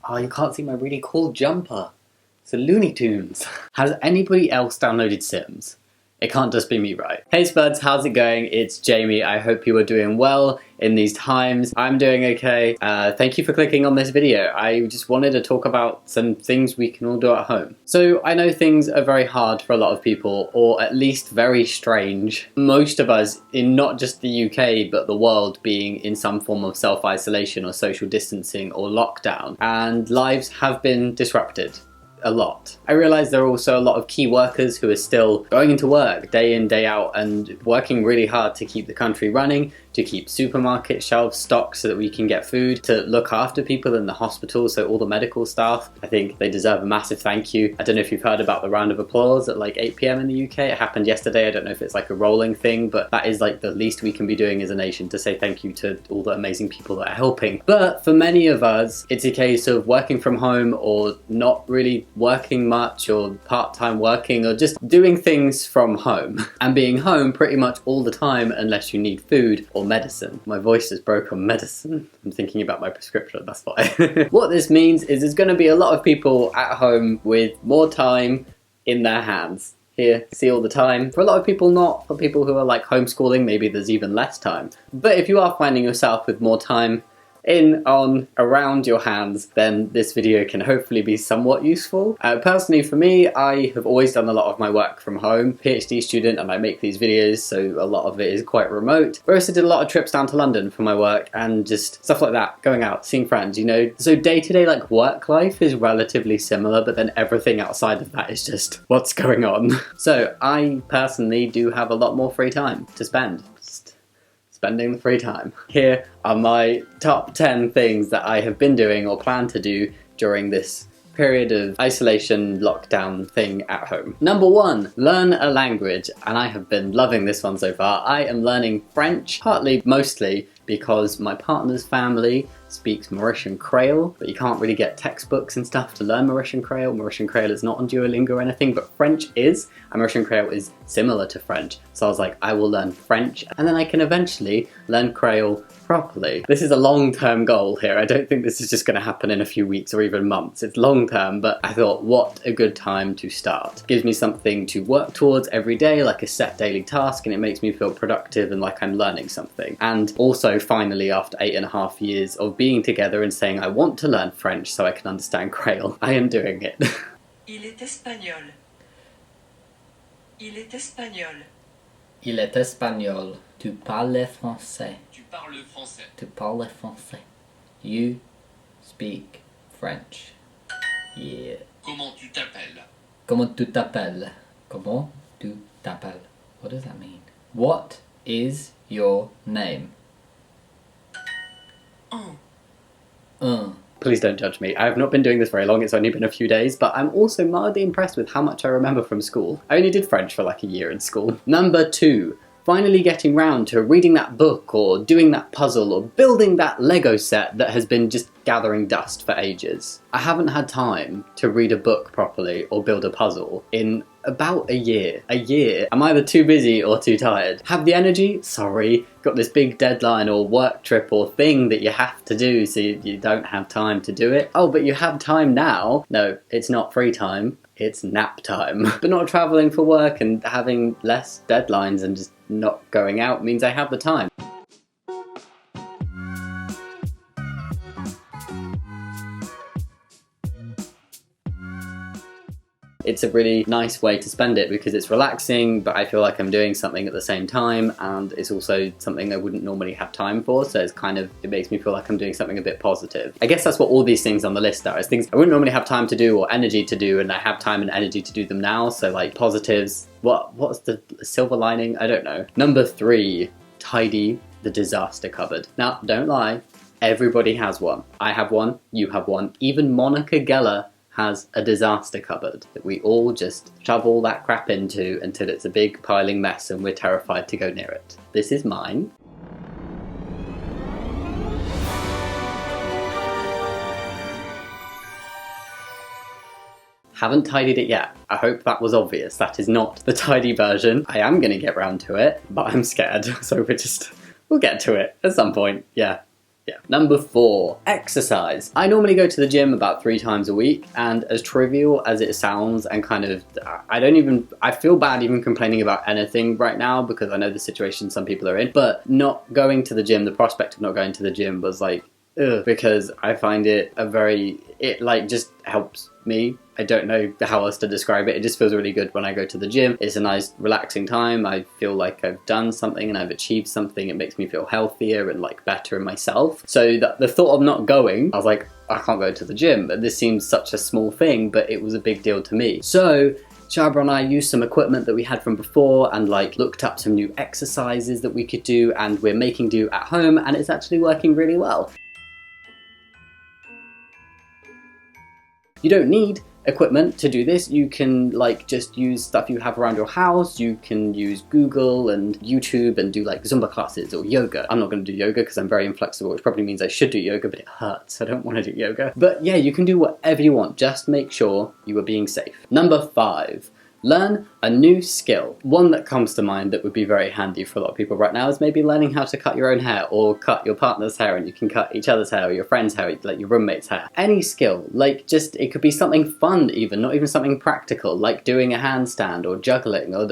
Oh, you can't see my really cool jumper. It's a Looney Tunes. Has anybody else downloaded Sims? It can't just be me, right? Hey Spuds, how's it going? It's Jamie. I hope you are doing well in these times. I'm doing okay. Thank you for clicking on this video. I just wanted to talk about some things we can all do at home. So I know things are very hard for a lot of people, or at least very strange. Most of us, in not just the UK, but the world, being in some form of self-isolation or social distancing or lockdown, and lives have been disrupted. A lot. I realise there are also a lot of key workers who are still going into work day in, day out and working really hard to keep the country running, to keep supermarket shelves stocked so that we can get food, to look after people in the hospital, so all the medical staff. I think they deserve a massive thank you. I don't know if you've heard about the round of applause at like 8 PM in the UK. It happened yesterday. I don't know if it's like a rolling thing, but that is like the least we can be doing as a nation, to say thank you to all the amazing people that are helping. But for many of us, it's a case of working from home or not really working much, or part-time working, or just doing things from home and being home pretty much all the time unless you need food or medicine. My voice is broke on medicine. I'm thinking about my prescription, that's why. What this means is there's going to be a lot of people at home with more time in their hands. Here, see all the time. For a lot of people not. For people who are like homeschooling, maybe there's even less time. But if you are finding yourself with more time in, on, around your hands, then this video can hopefully be somewhat useful. Personally for me, I have always done a lot of my work from home. PhD student, and I make these videos, so a lot of it is quite remote. But I also did a lot of trips down to London for my work and just stuff like that, going out, seeing friends, you know. So day-to-day like work life is relatively similar, but then everything outside of that is just what's going on. So I personally do have a lot more free time to spend. Spending the free time. Here are my top 10 things that I have been doing or plan to do during this period of isolation lockdown thing at home. Number 1, learn a language, and I have been loving this one so far. I am learning French, mostly because my partner's family speaks Mauritian Creole, but you can't really get textbooks and stuff to learn Mauritian Creole. Mauritian Creole is not on Duolingo or anything, but French is, and Mauritian Creole is similar to French. So I was like, I will learn French, and then I can eventually learn Creole properly. This is a long-term goal here. I don't think this is just going to happen in a few weeks or even months. It's long-term, but I thought, what a good time to start. It gives me something to work towards every day, like a set daily task, and it makes me feel productive and like I'm learning something. And also, finally, after 8.5 years of being together and saying I want to learn French so I can understand Creole, I am doing it. Il est espagnol. Il est espagnol. Il est espagnol. Tu parles français. Tu parles français. Tu parles français. You speak French. Yeah. Comment tu t'appelles? Comment tu t'appelles? Comment tu t'appelles? What does that mean? What is your name? Please don't judge me. I have not been doing this very long, it's only been a few days, but I'm also mildly impressed with how much I remember from school. I only did French for like a year in school. Number 2, finally getting round to reading that book or doing that puzzle or building that Lego set that has been just gathering dust for ages. I haven't had time to read a book properly or build a puzzle in about a year. I'm either too busy or too tired. Have the energy? Sorry. Got this big deadline or work trip or thing that you have to do, so you don't have time to do it. Oh, but you have time now. No, it's not free time. It's nap time. But not traveling for work and having less deadlines and just not going out means I have the time. It's a really nice way to spend it because it's relaxing, but I feel like I'm doing something at the same time, and it's also something I wouldn't normally have time for, so it makes me feel like I'm doing something a bit positive. I guess that's what all these things on the list are. It's things I wouldn't normally have time to do or energy to do, and I have time and energy to do them now, so like positives. What's the silver lining? I don't know. Number 3, tidy the disaster cupboard. Now, don't lie, everybody has one. I have one, you have one, even Monica Geller has a disaster cupboard that we all just shove all that crap into until it's a big piling mess and we're terrified to go near it. This is mine. Haven't tidied it yet. I hope that was obvious. That is not the tidy version. I am gonna get round to it, but I'm scared. So we'll get to it at some point. Yeah. Yeah. Number 4, exercise. I normally go to the gym about 3 times a week, and as trivial as it sounds and kind of, I feel bad even complaining about anything right now because I know the situation some people are in, but not going to the gym, the prospect of not going to the gym was like, ugh, because I find it just helps me. I don't know how else to describe it. It just feels really good when I go to the gym. It's a nice relaxing time. I feel like I've done something and I've achieved something. It makes me feel healthier and like better in myself. So the thought of not going, I was like, I can't go to the gym. But this seems such a small thing, but it was a big deal to me. So Shabra and I used some equipment that we had from before and like looked up some new exercises that we could do, and we're making do at home, and it's actually working really well. You don't need equipment to do this. You can like just use stuff you have around your house. You can use Google and YouTube and do like Zumba classes or yoga. I'm not going to do yoga because I'm very inflexible, which probably means I should do yoga, but it hurts. I don't want to do yoga. But yeah, you can do whatever you want. Just make sure you are being safe. Number 5. Learn a new skill. One that comes to mind that would be very handy for a lot of people right now is maybe learning how to cut your own hair or cut your partner's hair, and you can cut each other's hair or your friend's hair, like your roommate's hair. Any skill, like just, it could be something fun even, not even something practical, like doing a handstand or juggling, or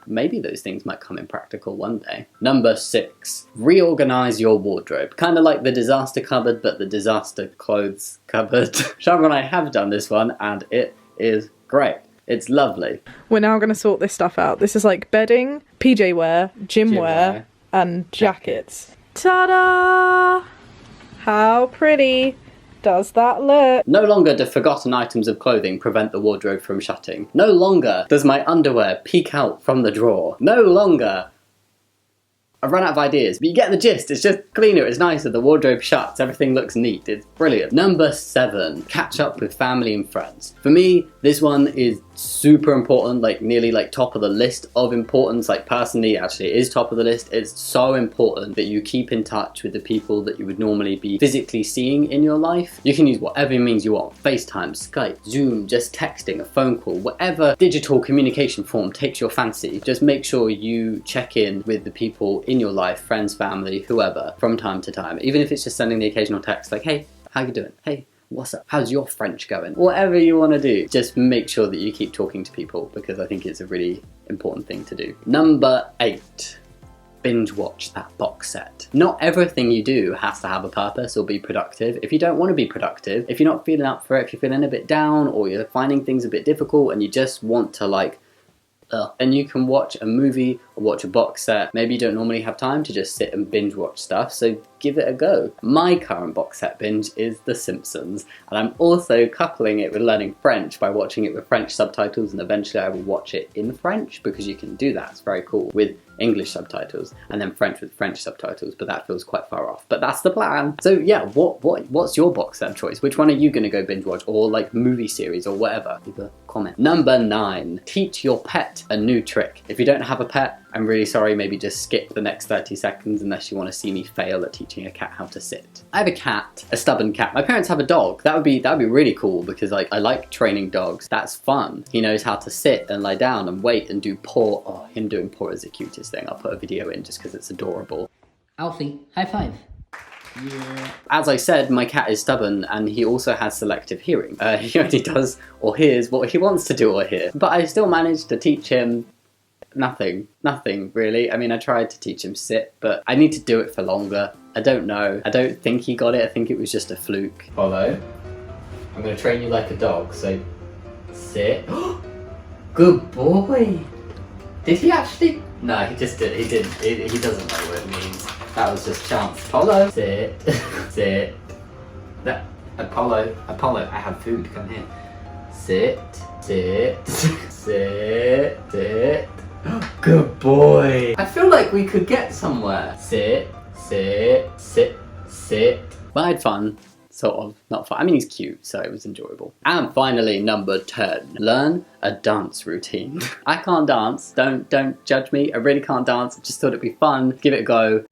maybe those things might come in practical one day. Number 6, reorganize your wardrobe. Kind of like the disaster cupboard, but the disaster clothes cupboard. Shabra and I have done this one and it is great. It's lovely. We're now going to sort this stuff out. This is like bedding, PJ wear, gym wear, and jackets. Ta-da! How pretty does that look? No longer do forgotten items of clothing prevent the wardrobe from shutting. No longer does my underwear peek out from the drawer. No longer... I've run out of ideas, but you get the gist. It's just cleaner, it's nicer, the wardrobe shuts, everything looks neat, it's brilliant. Number 7, catch up with family and friends. For me, this one is super important, like nearly like top of the list of importance. Like personally, actually it is top of the list. It's so important that you keep in touch with the people that you would normally be physically seeing in your life. You can use whatever means you want, FaceTime, Skype, Zoom, just texting, a phone call, whatever digital communication form takes your fancy. Just make sure you check in with the people in your life, friends, family, whoever, from time to time. Even if it's just sending the occasional text like, hey, how you doing? Hey, what's up? How's your French going? Whatever you want to do, just make sure that you keep talking to people, because I think it's a really important thing to do. Number 8, binge watch that box set. Not everything you do has to have a purpose or be productive. If you don't want to be productive, if you're not feeling up for it, if you're feeling a bit down or you're finding things a bit difficult and you just want to like, and you can watch a movie or watch a box set. Maybe you don't normally have time to just sit and binge watch stuff, so give it a go. My current box set binge is The Simpsons, and I'm also coupling it with learning French by watching it with French subtitles, and eventually I will watch it in French because you can do that. It's very cool with English subtitles and then French with French subtitles, but that feels quite far off. But that's the plan. So yeah, what's your box set of choice? Which one are you gonna go binge watch, or like movie series or whatever? Leave a comment. Number 9, teach your pet a new trick. If you don't have a pet, I'm really sorry, maybe just skip the next 30 seconds unless you want to see me fail at teaching a cat how to sit. I have a cat, a stubborn cat. My parents have a dog. That would be really cool because like I like training dogs. That's fun. He knows how to sit and lie down and wait and do paw. Oh, him doing paw is the cutest thing. I'll put a video in just because it's adorable. Alfie, high five. Yeah. As I said, my cat is stubborn and he also has selective hearing. He only does or hears what he wants to do or hear. But I still managed to teach him nothing really. I mean, I tried to teach him sit, but I need to do it for longer. I don't know. I don't think he got it. I think it was just a fluke. Follow. I'm going to train you like a dog, so sit. Good boy. Did he actually? No, he just did. He didn't. He doesn't know what it means. That was just chance. Apollo. Sit. Sit. That Apollo, I have food. Come here. Sit. Sit. Sit. Sit. Good boy. I feel like we could get somewhere. Sit. Sit. Sit. Sit. But I had fun. Sort of. Not fun. I mean, he's cute, so it was enjoyable. And finally, number 10. Learn a dance routine. I can't dance. Don't judge me. I really can't dance. I just thought it'd be fun. Give it a go.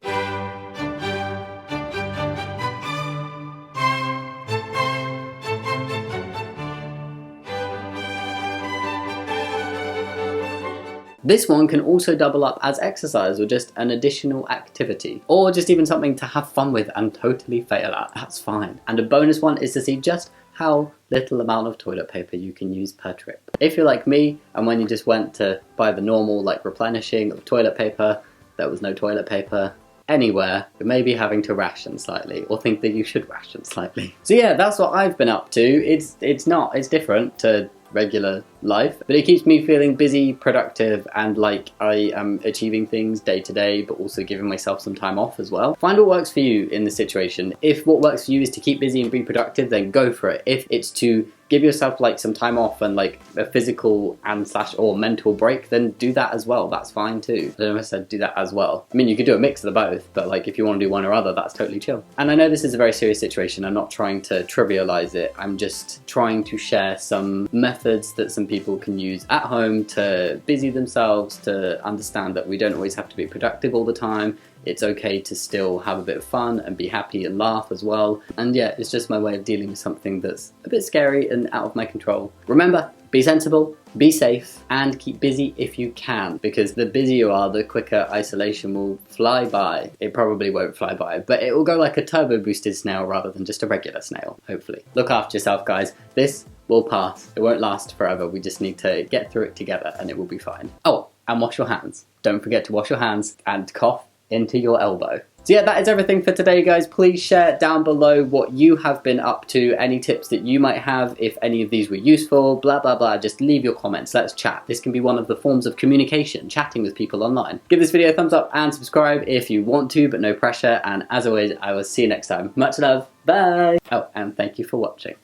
This one can also double up as exercise or just an additional activity, or just even something to have fun with and totally fail at. That's fine. And a bonus one is to see just how little amount of toilet paper you can use per trip. If you're like me, and when you just went to buy the normal like replenishing of toilet paper, there was no toilet paper anywhere, you're maybe having to ration slightly, or think that you should ration slightly. So yeah, that's what I've been up to. It's different to regular life, but it keeps me feeling busy, productive, and like I am achieving things day to day, but also giving myself some time off as well. Find what works for you in this situation. If what works for you is to keep busy and be productive, then go for it. If it's to give yourself like some time off and like a physical and / or mental break, then do that as well. That's fine too. I don't know if I said do that as well. I mean, you could do a mix of the both, but like if you want to do one or other, that's totally chill. And I know this is a very serious situation. I'm not trying to trivialize it. I'm just trying to share some methods that some people can use at home to busy themselves, to understand that we don't always have to be productive all the time. It's okay to still have a bit of fun and be happy and laugh as well. And yeah, it's just my way of dealing with something that's a bit scary and out of my control. Remember, be sensible, be safe, and keep busy if you can, because the busier you are, the quicker isolation will fly by. It probably won't fly by, but it will go like a turbo boosted snail rather than just a regular snail, hopefully. Look after yourself, guys. This will pass. It won't last forever. We just need to get through it together and it will be fine. Oh, and wash your hands. Don't forget to wash your hands and cough into your elbow. So yeah, that is everything for today, guys. Please share down below what you have been up to, any tips that you might have, if any of these were useful, blah, blah, blah. Just leave your comments. Let's chat. This can be one of the forms of communication, chatting with people online. Give this video a thumbs up and subscribe if you want to, but no pressure. And as always, I will see you next time. Much love. Bye. Oh, and thank you for watching.